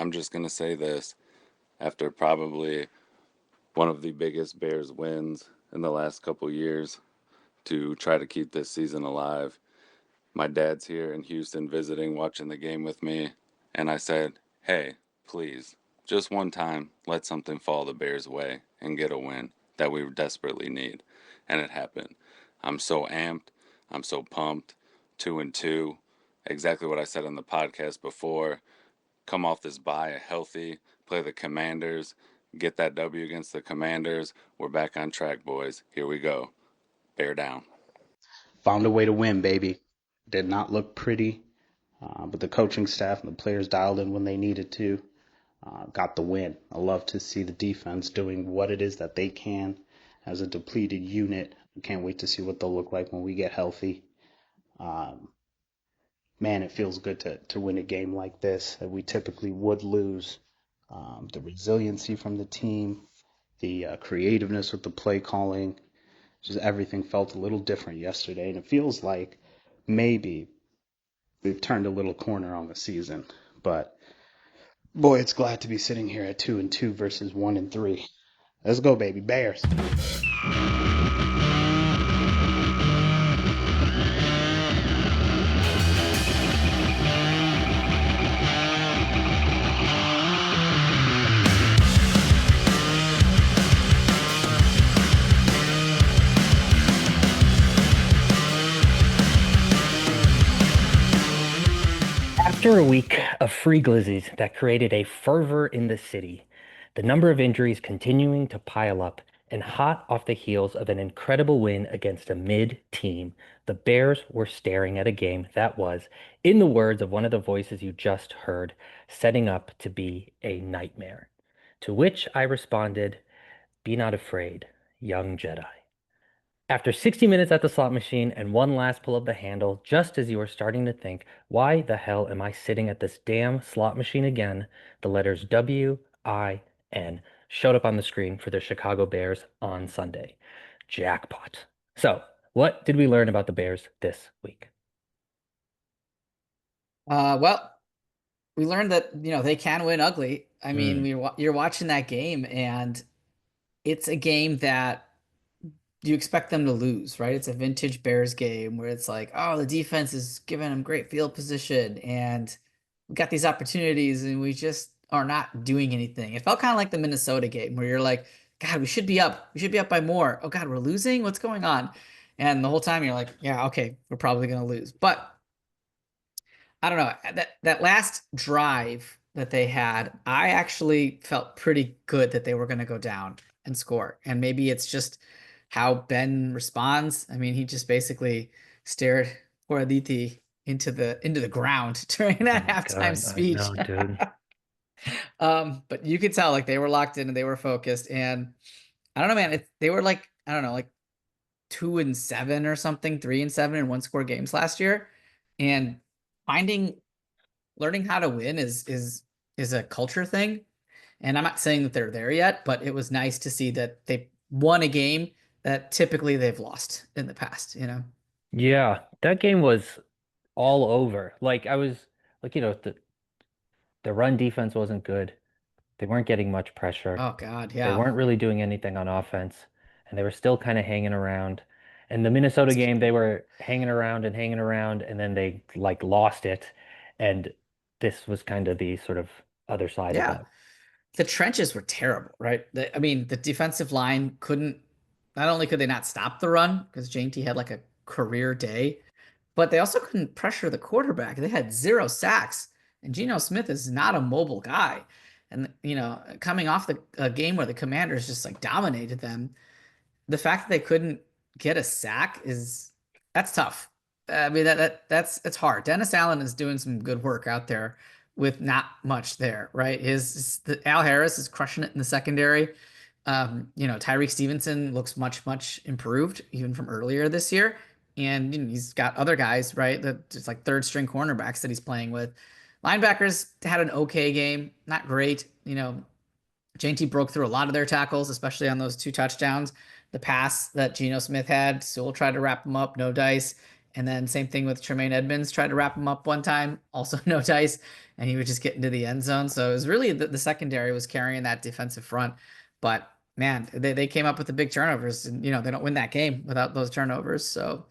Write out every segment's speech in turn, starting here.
I'm just going to say this. After probably one of the biggest Bears wins in the last couple years to try to keep this season alive, my dad's here in Houston visiting, watching the game with me, and I said, hey, please, just one time, let something fall the Bears' way and get a win that we desperately need. And it happened. I'm so amped. I'm so pumped. 2-2. Exactly what I said on the podcast before. Come off this bye healthy, play the Commanders, get that W against the Commanders. We're back on track, boys. Here we go. Bear down. Found a way to win, baby. Did not look pretty, but the coaching staff and the players dialed in when they needed to. Got the win. I love to see the defense doing what it is that they can as a depleted unit. Can't wait to see what they'll look like when we get healthy. Um, Man, it feels good to win a game like this that we typically would lose. The resiliency from the team, the creativeness with the play calling, just everything felt a little different yesterday. And it feels like maybe we've turned a little corner on the season. But boy, it's glad to be sitting here at 2-2 versus 1-3. Let's go, baby. Bears. After a week of free glizzies that created a fervor in the city, the number of injuries continuing to pile up, and hot off the heels of an incredible win against a mid-team, the Bears were staring at a game that was, in the words of one of the voices you just heard, setting up to be a nightmare. To which I responded, "Be not afraid, young Jedi." After 60 minutes at the slot machine and one last pull of the handle, just as you are starting to think, why the hell am I sitting at this damn slot machine again? The letters WIN showed up on the screen for the Chicago Bears on Sunday. Jackpot. So, what did we learn about the Bears this week? Well, we learned that they can win ugly. I mean, Mm, you're watching that game, and it's a game that you expect them to lose, right? It's a vintage Bears game where it's like, oh, the defense is giving them great field position, and we got these opportunities, and we just are not doing anything. It felt kind of like the Minnesota game where you're like, God, we should be up. We should be up by more. Oh God, we're losing. What's going on? And the whole time you're like, yeah, okay, we're probably gonna lose, but I don't know. That last drive that they had, I actually felt pretty good that they were going to go down and score. And maybe it's just how Ben responds. I mean, he just basically stared poor Aditi into the ground during oh that my halftime God, I speech. know, dude. But you could tell like they were locked in and they were focused. And I don't know, man. They were like, I don't know, like 2-7 or something, 3-7 in one score games last year. And finding learning how to win is a culture thing. And I'm not saying that they're there yet, but it was nice to see that they won a game that typically they've lost in the past. Yeah, that game was all over. Like I was like, the run defense wasn't good. They weren't getting much pressure. Oh God, They yeah. weren't really doing anything on offense, and they were still kind of hanging around. In the Minnesota game, they were hanging around, and then they like lost it. And this was kind of the sort of other side of Yeah. that. The trenches were terrible, right? I mean, the defensive line couldn't, not only could they not stop the run because JT had like a career day, but they also couldn't pressure the quarterback. They had 0 sacks, and Geno Smith is not a mobile guy. And coming off the a game where the Commanders just like dominated them, the fact that they couldn't get a sack is that's tough. I mean that's it's hard. Dennis Allen is doing some good work out there with not much there, right? Al Harris is crushing it in the secondary. Tyreek Stevenson looks much improved even from earlier this year, and he's got other guys, right? That just like third string cornerbacks that he's playing with. Linebackers had an okay game, not great. JT broke through a lot of their tackles, especially on those two touchdowns. The pass that Geno Smith had, Sewell tried to wrap him up, no dice. And then same thing with Tremaine Edmonds, tried to wrap him up one time, also no dice, and he would just get into the end zone. So it was really the secondary was carrying that defensive front. But man, they came up with the big turnovers, and they don't win that game without those turnovers. So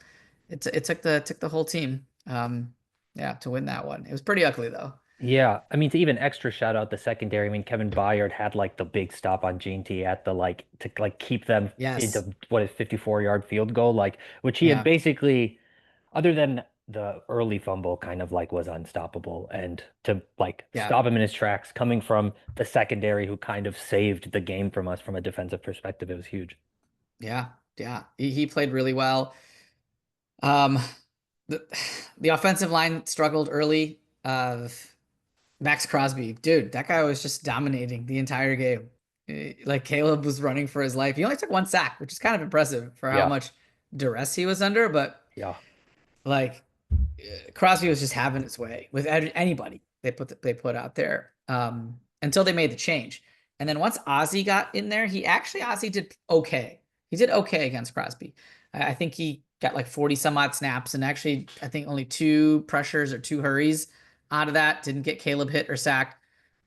it took the whole team, yeah, to win that one. It was pretty ugly though. Yeah, I mean to even extra shout out the secondary. I mean Kevin Byard had like the big stop on Gene T at the like to like keep them Yes, into what is 54-yard field goal, like which he had yeah, basically, other than the early fumble, kind of like was unstoppable. And to like yeah, stop him in his tracks coming from the secondary who kind of saved the game from us from a defensive perspective, it was huge. yeah, yeah. He played really well. Um, the the offensive line struggled early. Max Crosby, dude, that guy was just dominating the entire game. Like Caleb was running for his life. He only took one sack, which is kind of impressive for how Yeah, much duress he was under. But yeah, like Crosby was just having his way with anybody they put out there until they made the change. And then once Ozzy got in there, Ozzy did okay. He did okay against Crosby. I think he got like 40 some odd snaps, and actually I think only two pressures or two hurries out of that. Didn't get Caleb hit or sacked.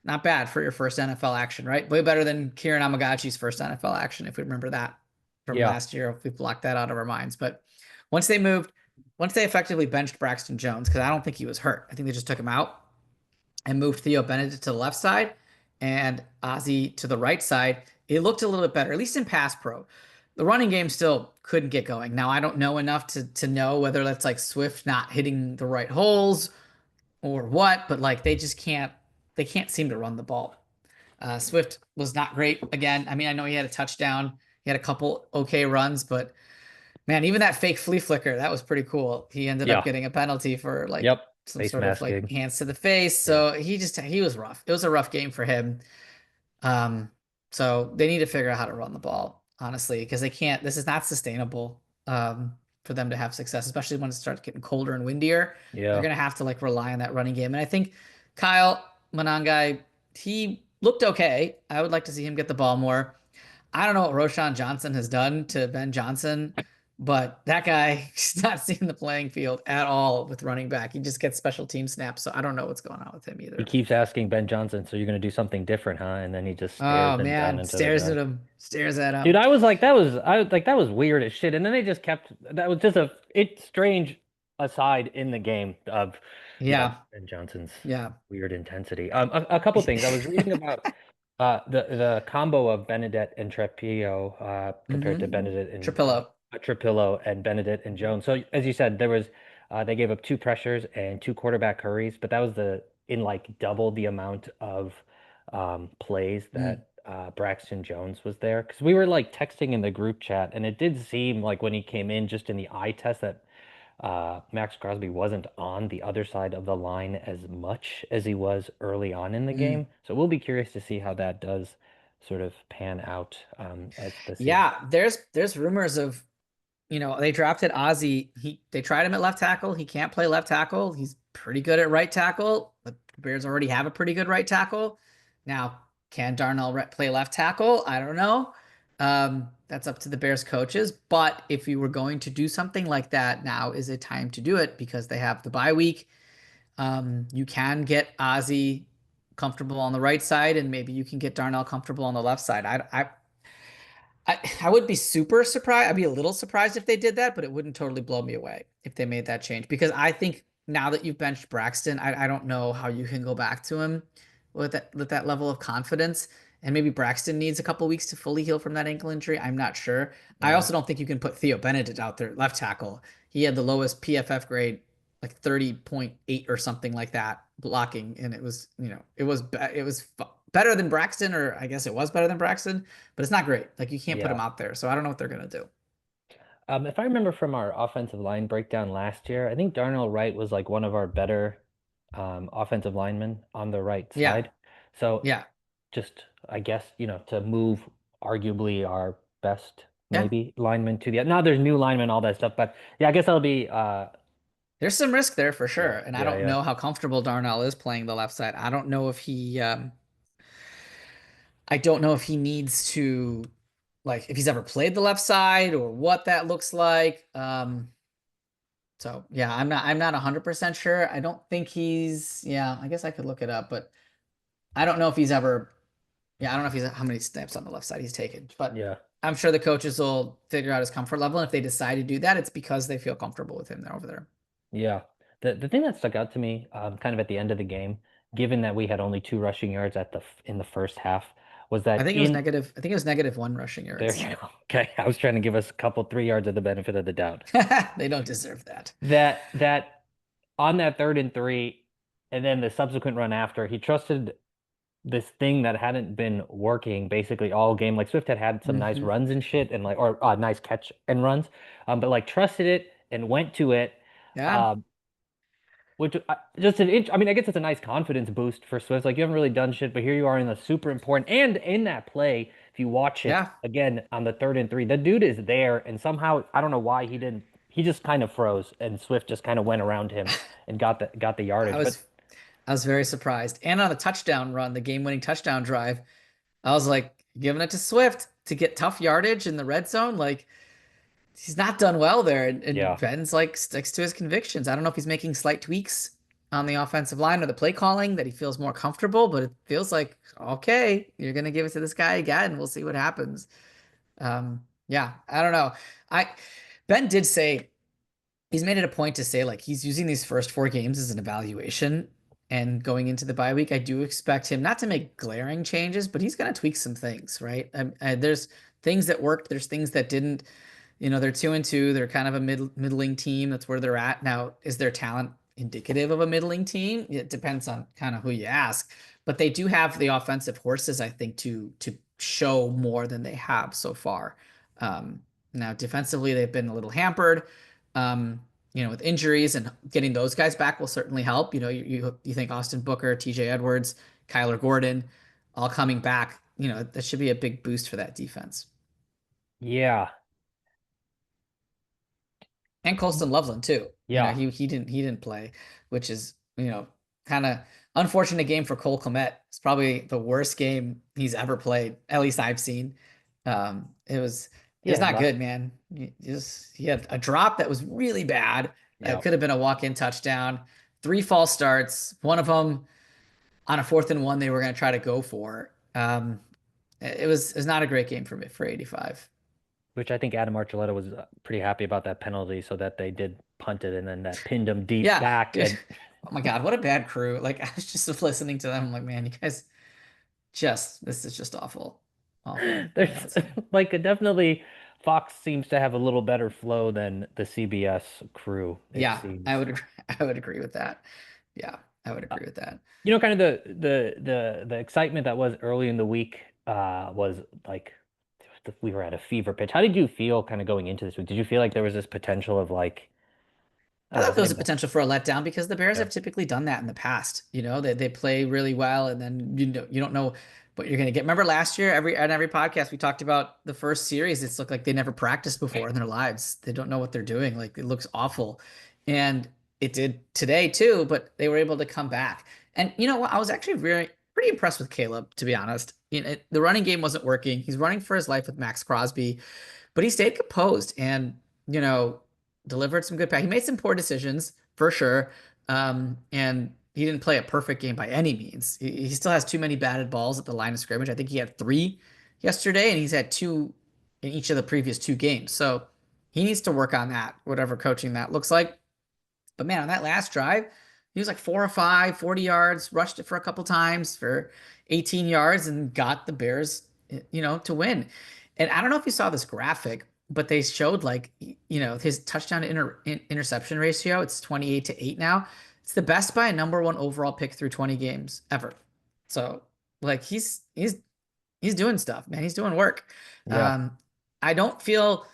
Not bad for your first NFL action, right? Way better than Kieran Amagachi's first NFL action, if we remember that from yeah. last year. If we blocked that out of our minds. But once they moved, once they effectively benched Braxton Jones, because I don't think he was hurt. I think they just took him out and moved Theo Benedict to the left side and Ozzy to the right side. It looked a little bit better, at least in pass pro. The running game still couldn't get going. Now I don't know enough to know whether that's like Swift not hitting the right holes or what, but like they can't seem to run the ball. Swift was not great again. I mean, I know he had a touchdown, he had a couple okay runs, but man, even that fake flea flicker, that was pretty cool. He ended up Yeah. getting a penalty for like Yep. some Face sort of like masking. hands to the face. Yeah. So he was rough. It was a rough game for him. Um, so they need to figure out how to run the ball, honestly, because they can't, this is not sustainable for them to have success, especially when it starts getting colder and windier. They're Yeah. gonna have to like rely on that running game. And I think Kyle Monangai, he looked okay. I would like to see him get the ball more. I don't know what Roshan Johnson has done to Ben Johnson, but that guy is not seeing the playing field at all with running back. He just gets special team snaps, so I don't know what's going on with him He either. keeps asking Ben Johnson, so you're going to do something different, huh? And then he just stares Oh him down man, into the stares at ground. him, stares at Dude, him. I was like, that was weird as shit. And then they just kept, that was just it's strange aside in the game of, Yeah, Ben Johnson's yeah. weird intensity. A couple things. I was reading about the combo of Benedette and Trepillo compared to Mm-hmm. Benedict and Trapillo. Trapillo and Benedict and Jones. So as you said, there was they gave up two pressures and two quarterback hurries, but that was the in like double the amount of plays Mm. that Braxton Jones was there. Because we were like texting in the group chat, and it did seem like when he came in, just in the eye test, that Max Crosby wasn't on the other side of the line as much as he was early on in the Mm. game. So we'll be curious to see how that does sort of pan out as the season. Yeah, there's rumors of they drafted Ozzy. They tried him at left tackle. He can't play left tackle. He's pretty good at right tackle. The Bears already have a pretty good right tackle. Now, can Darnell play left tackle? I don't know. That's up to the Bears coaches. But if you were going to do something like that, now is a time to do it because they have the bye week. You can get Ozzy comfortable on the right side, and maybe you can get Darnell comfortable on the left side. I would be super surprised. I'd be a little surprised if they did that, but it wouldn't totally blow me away if they made that change. Because I think now that you've benched Braxton, I don't know how you can go back to him with that level of confidence. And maybe Braxton needs a couple weeks to fully heal from that ankle injury. I'm not sure. I Yeah. also don't think you can put Theo Benedict out there left tackle. He had the lowest PFF grade, like 30.8 or something like that, blocking, and it was better than Braxton, or I guess it was better than Braxton, but it's not great. Like you can't put him Yeah. out there, so I don't know what they're gonna do. If I remember from our offensive line breakdown last year, I think Darnell Wright was like one of our better offensive linemen on the right Yeah, side. So yeah, just, I guess, to move arguably our best yeah. maybe lineman to the now there's new linemen, all that stuff. But yeah, I guess that'll be There's some risk there for sure, yeah, and I yeah, don't yeah. know how comfortable Darnell is playing the left side. I don't know if I don't know if he needs to, like, if he's ever played the left side or what that looks like. So yeah, I'm not 100% sure. I don't think he's yeah, I guess I could look it up, but I don't know if he's ever yeah, I don't know if he's how many snaps on the left side he's taken. But Yeah. I'm sure the coaches will figure out his comfort level. And if they decide to do that, it's because they feel comfortable with him there over there. Yeah. The thing that stuck out to me, kind of at the end of the game, given that we had only 2 rushing yards in the first half, was that in I think it was -1 rushing there yards. you go. Okay, I was trying to give us a couple 3 yards of the benefit of the doubt. They don't deserve that. That on that 3rd and 3, and then the subsequent run after, he trusted this thing that hadn't been working basically all game. Like Swift had some nice Hmm. runs and shit, and like or nice catch and runs, but like trusted it and went to it. Yeah. Um, which I mean, I guess it's a nice confidence boost for Swift. Like you haven't really done shit, but here you are in the super important and in that play. If you watch it Yeah. again on the 3rd and 3, the dude is there, and somehow I don't know why he didn't. He just kind of froze, and Swift just kind of went around him and got the I yardage. But was I was very surprised. And on the touchdown run, the game-winning touchdown drive, I was like giving it to Swift to get tough yardage in the red zone. Like he's not done well there. And yeah, Ben's like sticks to his convictions. I don't know if he's making slight tweaks on the offensive line or the play calling that he feels more comfortable, but it feels like, okay, you're gonna give it to this guy again. We'll see what happens. Yeah, I don't know. I Ben did say he's made it a point to say like he's using these first 4 games as an evaluation. And going into the bye week, I do expect him not to make glaring changes, but he's going to tweak some things, right? There's things that worked, there's things that didn't. They're 2-2. They're kind of a middling team. That's where they're at now. Is their talent indicative of a middling team? It depends on kind of who you ask, but they do have the offensive horses, I think, to show more than they have so far. Um, Now defensively, they've been a little hampered. Um, with injuries and getting those guys back will certainly help. You think Austin Booker, TJ Edwards, Kyler Gordon, all coming back. That should be a big boost for that defense. yeah, And Colston Loveland too. yeah. He didn't play, which is kind of unfortunate game for Cole Kmet. It's probably the worst game he's ever played, at least I've seen. It was Yeah, not good, man. He had a drop that was really bad. That yeah. could have been a walk-in touchdown. 3 false starts. One of them on a 4th and 1 they were going to try to go for. It was not a great game for 85. Which I think Adam Archuleta was pretty happy about that penalty, so that they did punt it and then that pinned him deep Yeah, back. dude. And Oh my God, what a bad crew. Like I was just listening to them. I'm like, man, you guys this is just awful. Awful. there's like definitely Fox seems to have a little better flow than the CBS crew, it Yeah, I seems. would agree. I would agree with that. Yeah, I would Uh, agree with that. Kind of the excitement that was early in the week was like we were at a fever pitch. How did you feel kind of going into this week? Did you feel like there was this potential of like, I I don't know, thought there was a saying, potential for a letdown because the Bears yeah, have typically done that in the past. They play really well, and then you don't know what you're going to get. Remember last year, every podcast we talked about the first series. It's looked like they never practiced before in their lives. They don't know what they're doing. Like it looks awful, and it did today too. But they were able to come back. And you know what? I was actually pretty impressed with Caleb, to be honest. The running game wasn't working. He's running for his life with Max Crosby, but he stayed composed and you know delivered some good pass. He made some poor decisions for sure, and he didn't play a perfect game by any means. He still has too many batted balls at the line of scrimmage. I think he had 3 yesterday, and he's had 2 in each of the previous 2 games. So he needs to work on that, whatever coaching that looks like. But man, on that last drive, he was like 4 or 5, 40 yards, rushed it for a couple times for 18 yards and got the Bears, to win. And I don't know if you saw this graphic, but they showed like, his touchdown to interception ratio. It's 28-8 now. It's the best by a #1 overall pick through 20 games ever. So like he's doing stuff, man. He's doing work. yeah, Um, I don't feel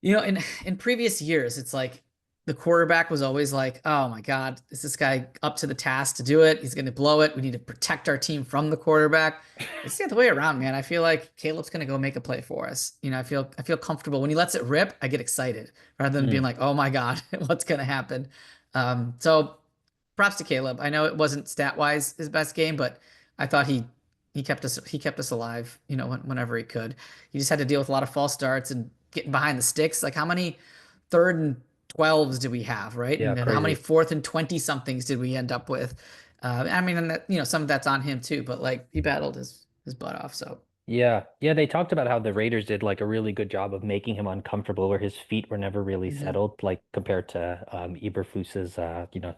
in previous years, it's like the quarterback was always like, "Oh my God, is this guy up to the task to do it? He's going to blow it. We need to protect our team from the quarterback." It's the other way around, man. I feel like Caleb's going to go make a play for us. I feel comfortable when he lets it rip. I get excited rather than being mm, like, "Oh my God, what's going to happen?" So props to Caleb. I know it wasn't stat wise his best game, but I thought he kept us alive. Whenever he could. He just had to deal with a lot of false starts and getting behind the sticks. Like how many third and 12s did we have, right? Yeah, And how many crazy. 4th and 20 somethings did we end up with? I mean, and that, some of that's on him too, but like he battled his butt off. So Yeah. Yeah, they talked about how the Raiders did like a really good job of making him uncomfortable where his feet were never really mhm. settled, like compared to Eberflus's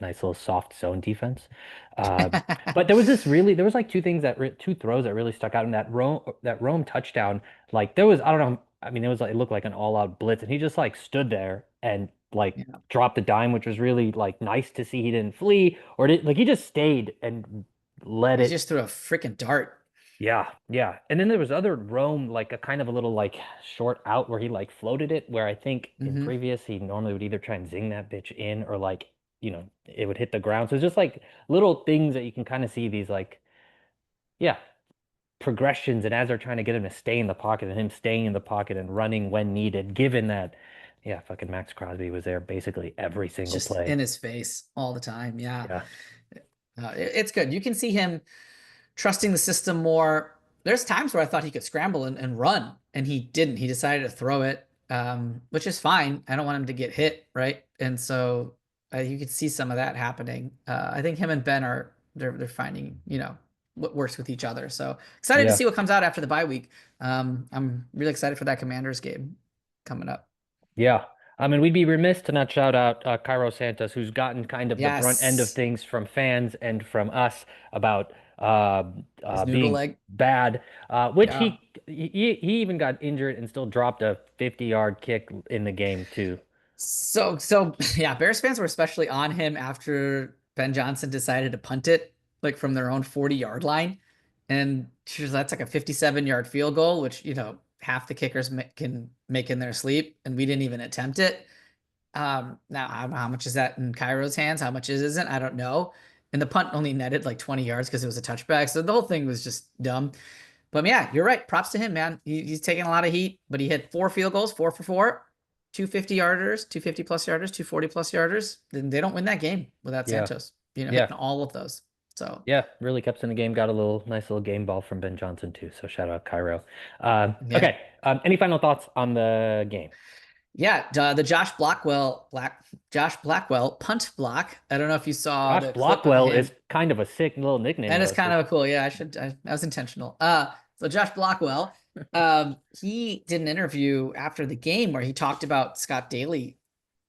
nice little soft zone defense. Um, but there was like two things two throws that really stuck out in that Rome touchdown. Like there was, I don't know, I mean, it looked like an all-out blitz, and he just like stood there and like Yeah. dropped the dime, which was really like nice to see. He didn't flee or did like he just stayed and let He it. just threw a freaking dart. Yeah, yeah. And then there was other Rome, like a kind of a little like short out where he like floated it, where I think in Hmm. previous he normally would either try and zing that bitch in or like, it would hit the ground. So it's just like little things that you can kind of see these like, yeah, progressions. And as they're trying to get him to stay in the pocket and him staying in the pocket and running when needed, given that, yeah, fucking Max Crosby was there basically every single Just play. in his face all the time. Yeah. Yeah. It's good. You can see him trusting the system more. There's times where I thought he could scramble and run, and he didn't. He decided to throw it, which is fine. I don't want him to get hit, right? And so you could see some of that happening. I think him and Ben they're finding what works with each other. So excited to Yeah. see what comes out after the bye week. I'm really excited for that Commanders game coming up. Yeah. I mean, we'd be remiss to not shout out Cairo Santos, who's gotten kind of the brunt end of Yes, things from fans and from us about his noodle being leg. bad, which Yeah. he even got injured and still dropped a 50-yard kick in the game too. So yeah, Bears fans were especially on him after Ben Johnson decided to punt it like from their own 40-yard line. And that's like a 57-yard field goal, which, half the kickers can make in their sleep, and we didn't even attempt it. Now how much is that in Cairo's hands? How much isn't? I don't know. And the punt only netted like 20 yards because it was a touchback. So the whole thing was just dumb. But yeah, you're right. Props to him, man. He's taking a lot of heat, but he hit 4 field goals, 4 for 4, 250-yarders, 250-plus-yarders, 240-plus-yarders. Then they don't win that game without Yeah. Santos, Yeah. hitting all of those. So Yeah. Really kept us in the game. Got a nice little game ball from Ben Johnson too. So shout out Cairo. yeah, Okay. Any final thoughts on the game? yeah. The Josh Blackwell punt block. I don't know if you saw Josh the clip of Blockwell is him. kind of a sick little nickname And it's though. kind of cool. Yeah, that was intentional. So Josh Blockwell, he did an interview after the game where he talked about Scott Daly.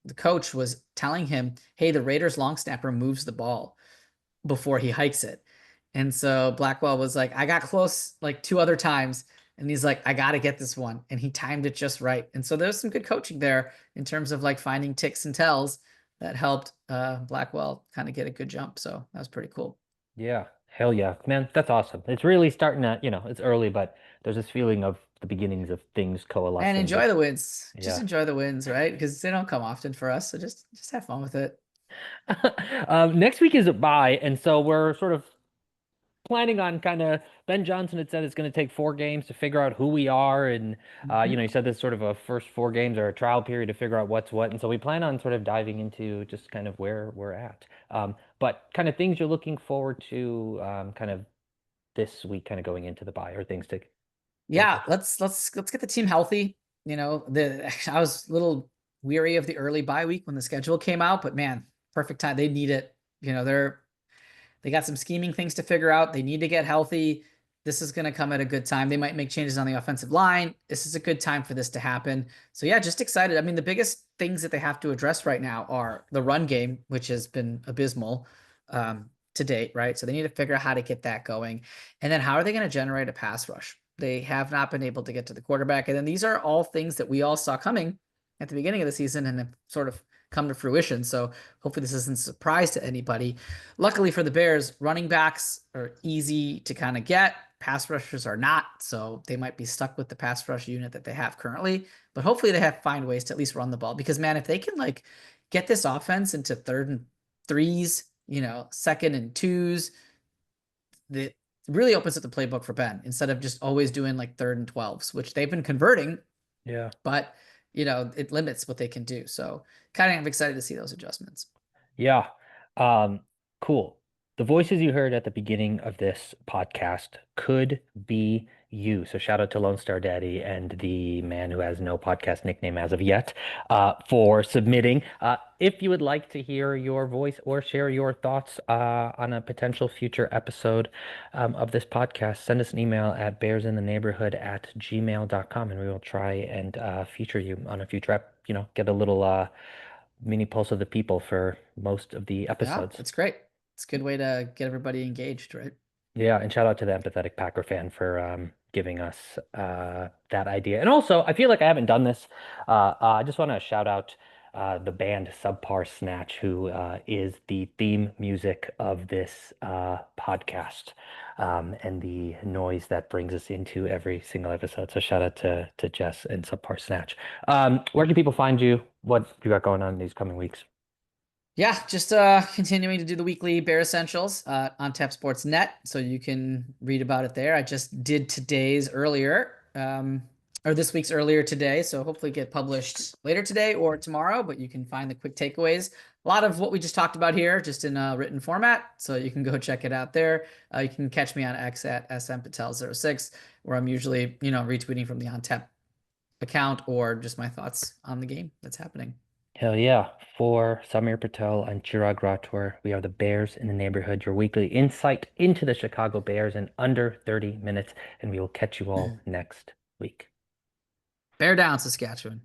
The coach was telling him, "Hey, the Raiders long snapper moves the ball before he hikes it." And so Blackwell was like, "I got close like 2 other times." And he's like, "I got to get this one." And he timed it just right. And so there's some good coaching there in terms of like finding ticks and tells that helped Blackwell kind of get a good jump. So that was pretty cool. Yeah, hell yeah, man, that's awesome. It's really starting to, it's early, but there's this feeling of the beginnings of things And coalescing. enjoy the wins. Just Yeah. enjoy the wins, right? Because they don't come often for us. So just have fun with it. Next week is a bye, and so we're sort of planning on kind of Ben Johnson had said it's going to take 4 games to figure out who we are, and Mhm. he said this sort of a first 4 games or a trial period to figure out what's what, and so we plan on sort of diving into just kind of where we're at, but kind of things you're looking forward to, kind of this week, kind of going into the bye, or things to look Yeah, at. let's get the team healthy. I was a little weary of the early bye week when the schedule came out, but man, perfect time. They need it. They got some scheming things to figure out. They need to get healthy. This is going to come at a good time. They might make changes on the offensive line. This is a good time for this to happen. So yeah, just excited. I mean, the biggest things that they have to address right now are the run game, which has been abysmal to date, right? So they need to figure out how to get that going. And then how are they going to generate a pass rush? They have not been able to get to the quarterback. And then these are all things that we all saw coming at the beginning of the season and have sort of come to fruition. So hopefully this isn't a surprise to anybody. Luckily for the Bears, running backs are easy to kind of get. Pass rushers are not, so they might be stuck with the pass rush unit that they have currently. But hopefully they have find ways to at least run the ball. Because man, if they can like get this offense into 3rd and 3s, second and 2s, that really opens up the playbook for Ben instead of just always doing like 3rd and 12s, which they've been converting, Yeah. but it limits what they can do. So kind of excited to see those adjustments. Yeah. Um, cool. The voices you heard at the beginning of this podcast could be you. So shout out to Lone Star Daddy and the man who has no podcast nickname as of yet for submitting. If you would like to hear your voice or share your thoughts on a potential future episode of this podcast, send us an email at bearsintheneighborhood@gmail.com and we will try and feature you on a future get a little mini pulse of the people for most of the Yeah, episodes. it's great. It's a good way to get everybody engaged, right? Yeah, and shout out to the empathetic Packer fan for giving us that idea. And also, I feel like I haven't done this. I just want to shout out the band Subpar Snatch, who is the theme music of this podcast, and the noise that brings us into every single episode. So shout out to Jess and Subpar Snatch. Where can people find you? What you got going on in these coming weeks? Yeah, just continuing to do the weekly Bear Essentials on Tap Sports Net, so you can read about it there. I just did today's earlier, or this week's earlier today, so hopefully get published later today or tomorrow, but you can find the quick takeaways. A lot of what we just talked about here, just in a written format, so you can go check it out there. You can catch me on X at smpatel06, where I'm usually, retweeting from the OnTap account or just my thoughts on the game that's happening. Hell yeah. For Samir Patel and Chirag Rathod, we are the Bears in the Neighborhood, your weekly insight into the Chicago Bears in under 30 minutes, and we will catch you all next week. Bear down, Saskatchewan.